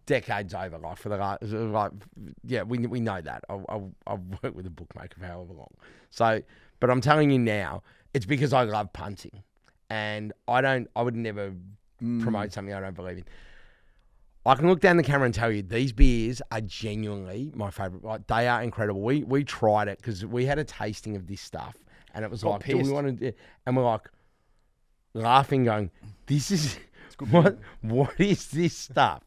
decades over. Like for the last. Yeah, we know that. I've worked with a bookmaker for however long. So, but I'm telling you now, it's because I love punting, and I would never promote something I don't believe in. I can look down the camera and tell you these beers are genuinely my favourite. Like, they are incredible. We tried it because we had a tasting of this stuff, and it was like, do we want to? And we're like laughing, going, "This is what is this stuff?"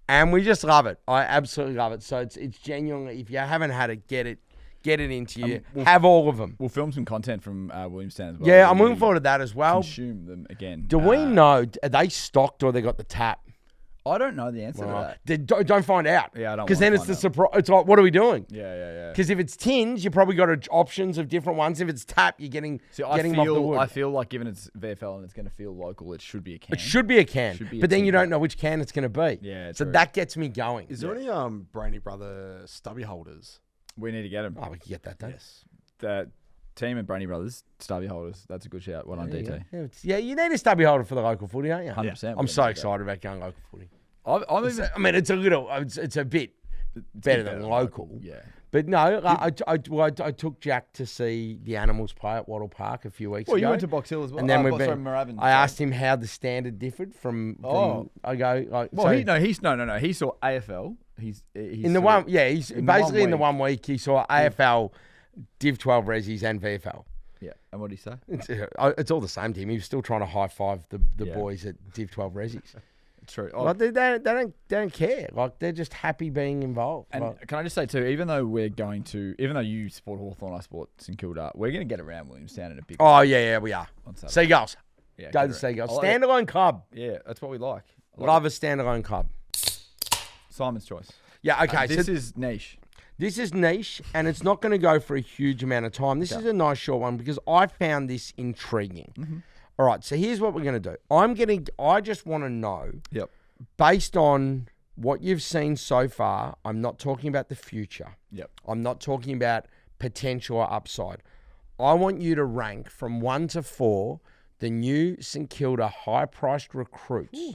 And we just love it. I absolutely love it. So it's genuinely, if you haven't had it, get it into you. Have all of them. We'll film some content from Williamstown as well. Yeah, I'm looking forward to that as well. Consume them again. Do we know, are they stocked or they got the tap? I don't know the answer to Right. that. Don't find out. Yeah, I don't Because wanna then it's find the out. surprise. It's like, what are we doing? Yeah. Because if it's tins, you probably got options of different ones. If it's tap, you're getting See, getting them off the wood. I feel like given it's VFL and it's going to feel local, it should be a can. It should be a can, Should be a but then you tin don't know which can it's going to be. Yeah, so true. that gets me going. Is there any Breheny Brother stubby holders? We need to get them. Oh, we can get that done. Yes. The team at Breheny Brothers, stubby holders. That's a good shout. Well on There you DT. go. Yeah, you need a stubby holder for the local footy, don't you? 100%. I'm so excited about going local footy. I'm even, I mean, it's a bit better than local. Yeah. But no, I took Jack to see the Animals play at Wattle Park a few weeks ago. Well, you went to Box Hill as well. And then Moorabbin. I asked him how the standard differed from I go like, Well, so no. He saw AFL. He's in the one. Yeah, he's in basically in the 1 1 week he saw AFL, Div 12 Resis and VFL. Yeah. And what did he say? It's all the same to him. He was still trying to high five the Yeah. boys at Div 12 Resis. True. Like they don't care. Like they're just happy being involved. And Like, can I just say too, even though you support Hawthorn, I support St Kilda, we're going to get around Williamstown in a big oh yeah, we are. on Saturday. Seagulls. Yeah, Go get to around. Seagulls. I like it. Standalone club. Yeah, that's what we like. I like Love a standalone club. it. Simon's choice. Yeah. Okay. This so is niche. this is niche, and it's not going to go for a huge amount of time. This is a nice short one because I found this intriguing. Mm-hmm. All right. So here's what we're going to do. I just want to know, Yep. based on what you've seen so far. I'm not talking about the future. Yep. I'm not talking about potential or upside. I want you to rank from 1 to 4 the new St Kilda high-priced recruits. Ooh.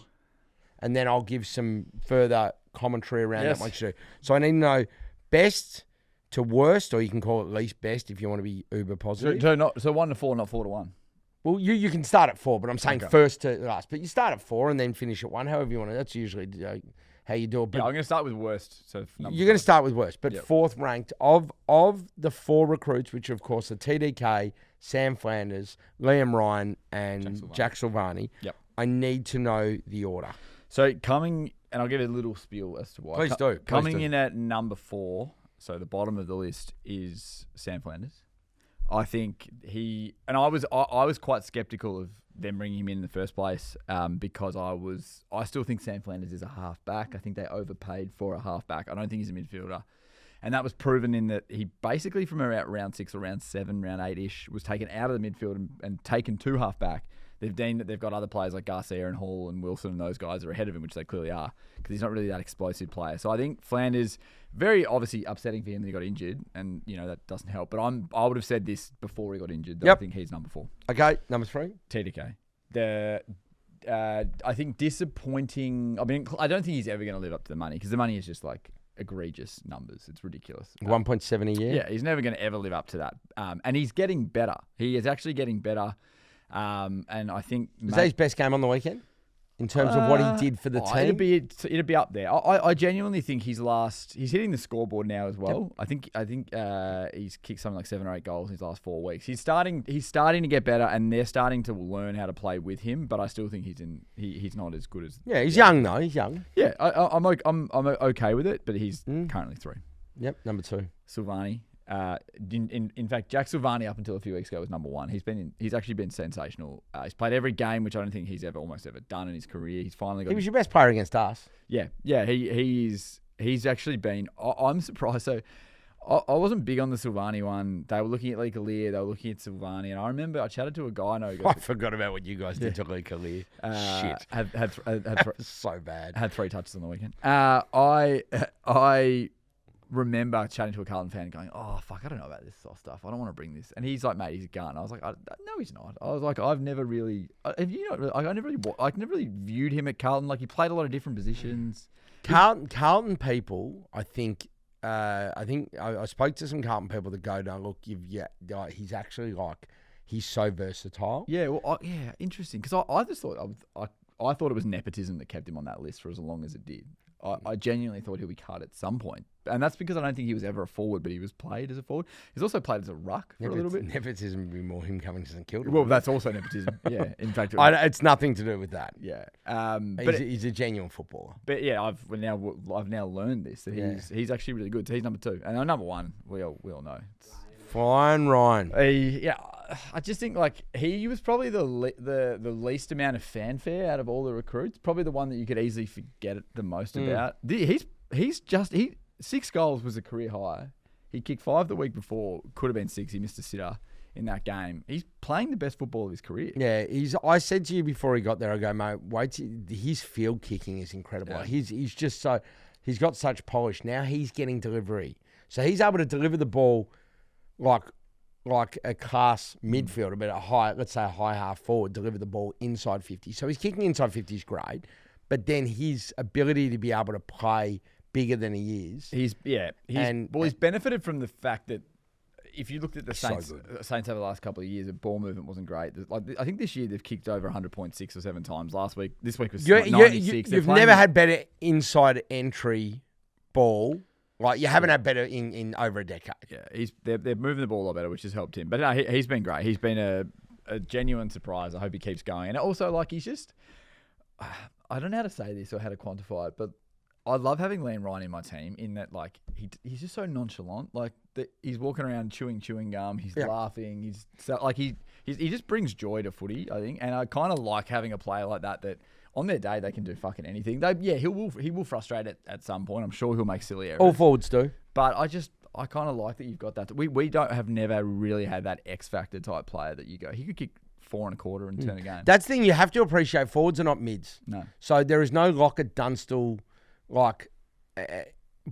And then I'll give some further commentary around that one too. So I need to know best to worst, or you can call it least best if you want to be uber positive. So 1 to 4, not 4 to 1. Well, you can start at 4, but I'm saying Okay. first to last. But you start at 4 and then finish at 1, however you want to. That's usually how you do it. But Yeah, I'm going to start with worst. So you're going to start with worst, but Yep. fourth ranked of the 4 recruits, which of course are TDK, Sam Flanders, Liam Ryan, and Jack Silvani. Yep. I need to know the order. So coming, and I'll give it a little spiel as to why. Please do. Coming in at number 4, so the bottom of the list is Sam Flanders. I think I was quite skeptical of them bringing him in the first place because I still think Sam Flanders is a halfback. I think they overpaid for a halfback. I don't think he's a midfielder. And that was proven in that he basically from around round 6 or round 7, round 8-ish was taken out of the midfield and taken to halfback. They've deemed that they've got other players like Garcia and Hall and Wilson and those guys are ahead of him, which they clearly are, because he's not really that explosive player. So I think Flanders, very obviously upsetting for him that he got injured, and that doesn't help. But I would have said this before he got injured. That I think he's number 4. Okay, number 3. TDK. I think disappointing. I mean, I don't think he's ever going to live up to the money because the money is just like egregious numbers. It's ridiculous. 1.7 a year. Yeah, he's never going to ever live up to that. And he's getting better. He is actually getting better. And I think Is that his best game on the weekend in terms of what he did for the team? It'd be up there. I genuinely think he's hitting the scoreboard now as well. Yep. I think he's kicked something like 7 or 8 goals in his last 4 weeks. He's starting to get better, and they're starting to learn how to play with him. But I still think he's not as good as. Yeah, he's young though. He's young. Yeah, I'm okay with it, but he's currently 3. Yep, number 2. Silvani. In fact, Jack Silvani up until a few weeks ago was number 1. He's actually been sensational. He's played every game, which I don't think he's almost ever done in his career. He's finally got. He was your best player against us. Yeah. He's actually been. I'm surprised. So I wasn't big on the Silvani one. They were looking at Lee Kalir. They were looking at Silvani, and I remember I chatted to a guy. I forgot about what you guys did to Lee Kalir. Shit, had so bad. Had 3 touches on the weekend. I remember chatting to a Carlton fan going, "Oh fuck, I don't know about this sort of stuff. I don't want to bring this." And he's like, "Mate, he's a gun." I was like, "No, he's not." I was like, "I've never really, I never really viewed him at Carlton. Like he played a lot of different positions." Carlton people, I think I spoke to some Carlton people that go, "No, look, he's actually like he's so versatile." Yeah, well, interesting because I just thought I thought it was nepotism that kept him on that list for as long as it did. I genuinely thought he'll be cut at some point. And that's because I don't think he was ever a forward, but he was played as a forward. He's also played as a ruck for a little bit. Nepotism would be more him coming to St Kilda. Well, that's also nepotism. Yeah, in fact. It's nothing to do with that. Yeah. But he's a genuine footballer. But yeah, I've now learned this, that he's actually really good. So he's number 2. And number 1, we all know. Fine, Ryan. I just think like he was probably the least amount of fanfare out of all the recruits. Probably the one that you could easily forget the most about. He's 6 goals was a career high. He kicked 5 the week before. Could have been 6. He missed a sitter in that game. He's playing the best football of his career. Yeah, I said to you before he got there, I go, mate, his field kicking is incredible. Yeah. He's just so, he's got such polish. Now he's getting delivery. So he's able to deliver the ball like a class midfielder, but let's say a high half forward, deliver the ball inside 50. So his kicking inside 50 is great, but then his ability to be able to play bigger than he is. He's benefited from the fact that if you looked at the Saints over the last couple of years, the ball movement wasn't great. Like, I think this year they've kicked over 100.6 or 7 times. This week was 96. You've never had better inside entry ball. Like, you haven't had better in over a decade. Yeah, they're moving the ball a lot better, which has helped him. But no, he's been great. He's been a genuine surprise. I hope he keeps going. And also, like, he's just, I don't know how to say this or how to quantify it, but I love having Liam Ryan in my team in that, like, he's just so nonchalant. Like, he's walking around chewing gum. He's laughing. He's so, like, he just brings joy to footy, I think. And I kind of like having a player like that on their day they can do fucking anything. He will frustrate it at some point. I'm sure he'll make silly errors. All forwards do. But I kind of like that you've got that. We never really had that X factor type player that you go, he could kick 4 1/4 and turn a game. That's the thing, you have to appreciate forwards are not mids. No. So there is no Lockett, Dunstall, like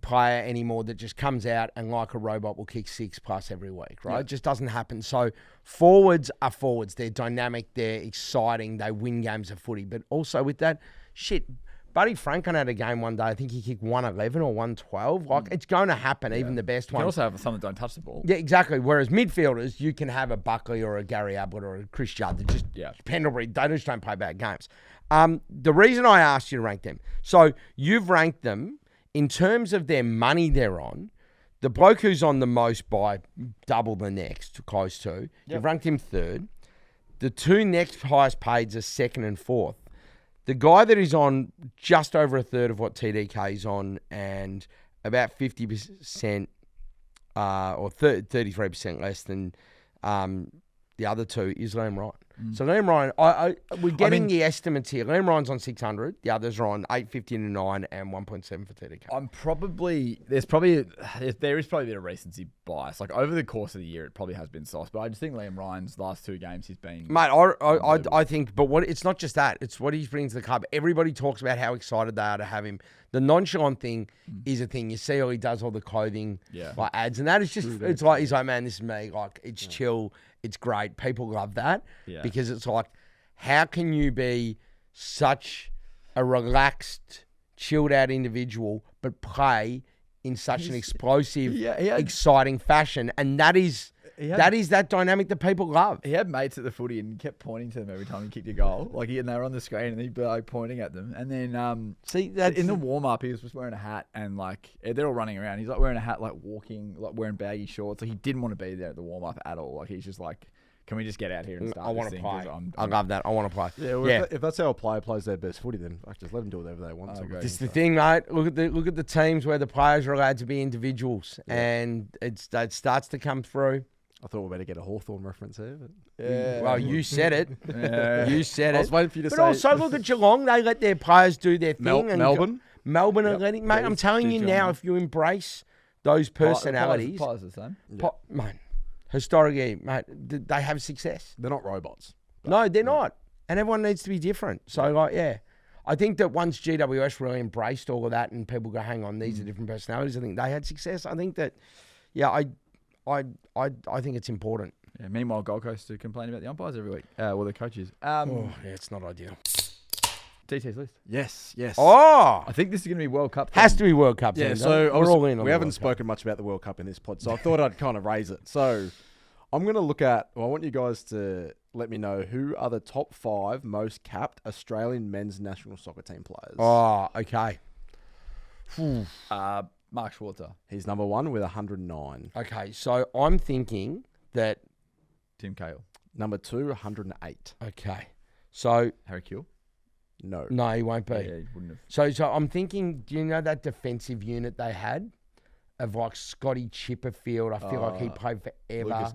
player anymore that just comes out and like a robot will kick 6+ every week, right? Yeah. It just doesn't happen. So forwards are forwards. They're dynamic. They're exciting. They win games of footy. But also with that, Buddy Franklin had a game one day. I think he kicked 111 or 112. Like, it's going to happen, even the best ones. You can also have some that don't touch the ball. Yeah, exactly. Whereas midfielders, you can have a Buckley or a Gary Ablett or a Chris Judd that just Pendlebury, they just don't play bad games. The reason I asked you to rank them, so you've ranked them in terms of their money they're on. The bloke who's on the most by double the next, close to, you've ranked him 3rd. The 2 next highest paids are 2nd and 4th. The guy that is on just over a third of what TDK is on and about 50% or 33% less than the other 2 is Liam Ryan. So Liam Ryan, we're getting the estimates here. Liam Ryan's on 600. The others are on 850 and 9 and 1.7 for TDK. There is probably a bit of recency bias. Like, over the course of the year, it probably has been soft. But I just think Liam Ryan's last 2 games, he's been... Mate, I think, but it's not just that. It's what he's bringing to the club. Everybody talks about how excited they are to have him. The nonchalant thing is a thing. You see how he does all the clothing like ads. And that is just, it's like, he's like, man, this is me. Like, it's chill. It's great. People love that because it's like, how can you be such a relaxed, chilled out individual but play in such an explosive, exciting fashion? And that is that dynamic that people love. He had mates at the footy and kept pointing to them every time he kicked a goal. Like, and they were on the screen and he'd be like pointing at them. And then in the warm up, he was just wearing a hat and like they're all running around. He's like wearing a hat, like walking, like wearing baggy shorts. Like, he didn't want to be there at the warm up at all. Like, he's just like, can we just get out here and start? I want to play. I love that. I want to play. Yeah, well, if that's how a player plays their best footy, then just let them do whatever they want. This is the thing, mate. Look at the teams where the players are allowed to be individuals, and it starts to come through. I thought we were about to get a Hawthorn reference here. But well, you said it. You said it. I was waiting for you to say. But also, look at Geelong. They let their players do their thing. And Melbourne are letting. Mate, I'm telling you now, if you embrace those personalities, players the same. Mate. Historically, mate, they have success. They're not robots. No, they're not. And everyone needs to be different. So, I think that once GWS really embraced all of that and people go, hang on, these are different personalities, I think they had success. I think that, I think it's important. Yeah, meanwhile, Gold Coast are complaining about the umpires every week. The coaches. It's not ideal. DT's list. Yes. Oh! I think this is going to be World Cup. Has to be World Cup. Yeah, so we're all in on we haven't spoken much about the World Cup in this pod, so I thought I'd kind of raise it. So I'm going to look at, I want you guys to let me know who are the top 5 most capped Australian men's national soccer team players. Oh, okay. Mark Schwarzer. He's number 1 with 109. Okay, so I'm thinking that... Tim Cahill. Number 2, 108. Okay. So... Harry Kewell. No, he won't be. Yeah, he wouldn't have. So I'm thinking, do you know that defensive unit they had of like Scotty Chipperfield? I feel like he played forever.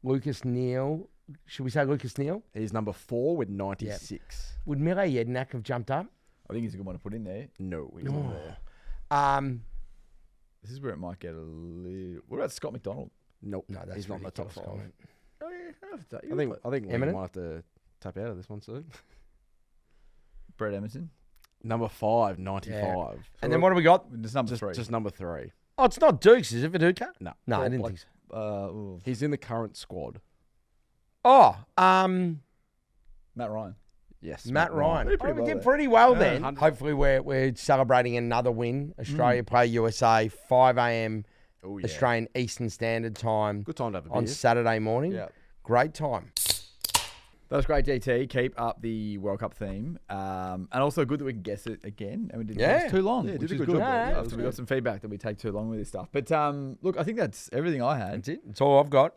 Lucas Neal. should we say Lucas Neal? He's number 4 with 96. Would Mire Jednak have jumped up? I think he's a good one to put in there. No, he's not there. This is where it might get a little. What about Scott McDonald? Nope. No, that's he's not in the top 5. Scott. Oh, yeah, I think we Eminent? might have to tap out of this one soon. Brett Emerson. Number 5, 95. Yeah. And then what do we got? Just number 3. Just number 3. Oh, it's not Dukes, is it, Viduka? No. No, I Well, didn't like, think so. He's in the current squad. Oh, Matt Ryan. Yes. Matt Ryan. Did pretty We well did there. pretty well Yeah, then. 100. Hopefully we're celebrating another win. Australia play USA, 5 a.m. Oh, yeah. Australian Eastern Standard Time Good time to have a on beer. Saturday morning. Yeah. Great time. That was great, DT. Keep up the World Cup theme. And also good that we can guess it again. And we didn't take too long, Yeah, which did a is good good. job there. Yeah, After we got some feedback that we take too long with this stuff. But look, I think that's everything I had. That's it. That's all I've got.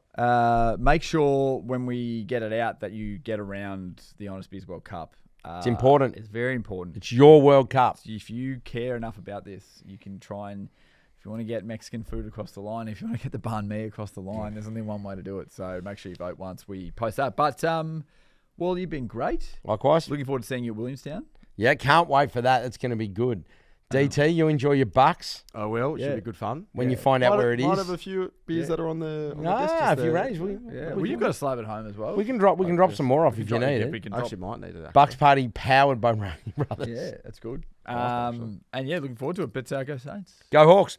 Make sure when we get it out that you get around the Honest Beers World Cup. It's important. It's very important. It's your World Cup. If you care enough about this, you can try and, if you want to get Mexican food across the line, if you want to get the banh mi across the line, there's only one way to do it. So make sure you vote once we post that. But, Wally, you've been great. Likewise. Looking forward to seeing you at Williamstown. Yeah, can't wait for that. That's going to be good. DT, you enjoy your Bucks Oh, well. It Yeah. should be good fun. when you find out where it Might have is. a few beers that are on the list Ah, just if you're there. ready, Well, you've got a slab at home as well. we can drop some more off if you need it. We can I drop. actually might need it. Actually. Bucks party powered by Breheny Brothers. Yeah, that's good. actually. And yeah, looking forward to it. But go Saints. Go Hawks.